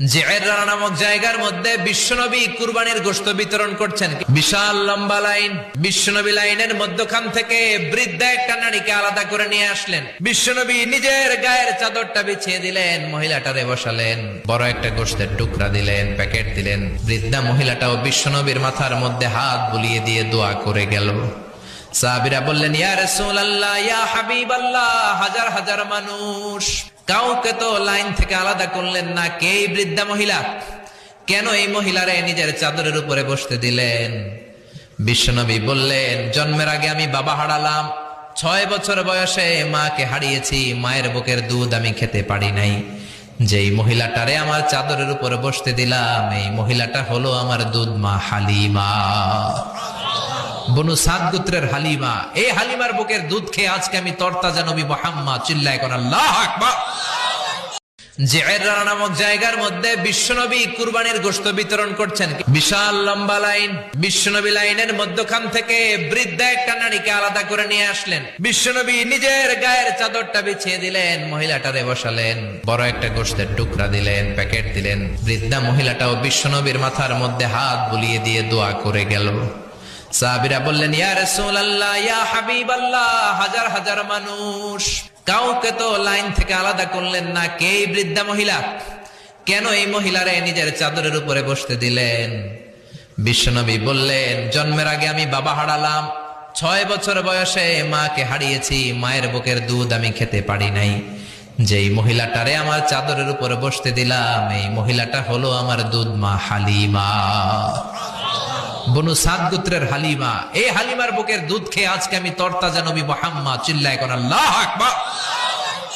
জি'ররা নামক জায়গার মধ্যে বিশ্বনবী কুরবানির গোশত বিতরণ করছেন। বিশাল লম্বা লাইন। বিশ্বনবী লাইনের মধ্যখান থেকে বৃদ্ধা একটা নারীকে আলাদা করে নিয়ে আসলেন। বিশ্বনবী নিজের গায়ের চাদরটা বিছিয়ে দিলেন, মহিলাটারে বসালেন, বড় একটা গোশতের টুকরা দিলেন, প্যাকেট দিলেন। বৃদ্ধা মহিলাটাও বিশ্বনবীর মাথার মধ্যে হাত বুলিয়ে দিয়ে দোয়া করে গেল। সাহাবীরা বললেন, ইয়া রাসূলুল্লাহ, ইয়া হাবিবাল্লাহ, হাজার হাজার মানুষ, কাউকে তো লাইন থেকে আলাদা করলেন না, কে এই বৃদ্ধা মহিলা? কেন এই মহিলারে নিজের চাদরের উপরে বসতে দিলেন? বিশ্বনবী বললেন, জন্মের আগে আমি বাবা হারালাম, 6 বছর বয়সে মাকে হারিয়েছি, মায়ের বুকের দুধ আমি খেতে পারি নাই। যেই মহিলাটারে আমার চাদরের উপরে বসতে দিলাম, এই মহিলাটা হলো আমার দুধ মা হালিমা, বনু সাদ গোত্রের হালিমা। এই হালিমার বুকের দুধ খেয়ে আজকে আমি তরতাজা নবী মুহাম্মদ। চিল্লায় কোন আল্লাহু আকবার। জি'ররা নামক জায়গার মধ্যে বিশ্বনবী কুরবানির গোশত বিতরণ করছেন। বিশাল লম্বা লাইন। বিশ্বনবী লাইনের মধ্যখান থেকে বৃদ্ধা একটা নারীকে আলাদা করে নিয়ে আসলেন। বিশ্বনবী নিজের গায়ের চাদরটা বিছিয়ে দিলেন, মহিলাটারে বসালেন, বড় একটা গোশতের টুকরা দিলেন, প্যাকেট দিলেন। বৃদ্ধা মহিলাটাও বিশ্বনবীর মাথার মধ্যে হাত বুলিয়ে দিয়ে দোয়া করে গেল। সাহাবীরা বললেন, ইয়া রাসূলুল্লাহ, ইয়া হাবিবাল্লাহ, হাজার হাজার মানুষ, কাউকে তো লাইন থেকে আলাদা করলেন না, কে এই বৃদ্ধা মহিলা? কেন এই মহিলারে নিজের চাদরের উপরে বসতে দিলেন? বিশ্বনবী বললেন, জন্মের আগে আমি বাবা হারালাম, 6 বছর বয়সে মাকে হারিয়েছি, মায়ের বুকের দুধ আমি খেতে পারি নাই। যেই মহিলাটারে আমার চাদরের উপরে বসতে দিলাম, এই মহিলাটা হলো আমার দুধ মা হালিমা, বনু সাদ গোত্রের হালিমা। এই হালিমার বুকের দুধ খেয়ে আজকে আমি তরতাজা নবী মুহাম্মদ। চিল্লায় কোন আল্লাহু আকবার।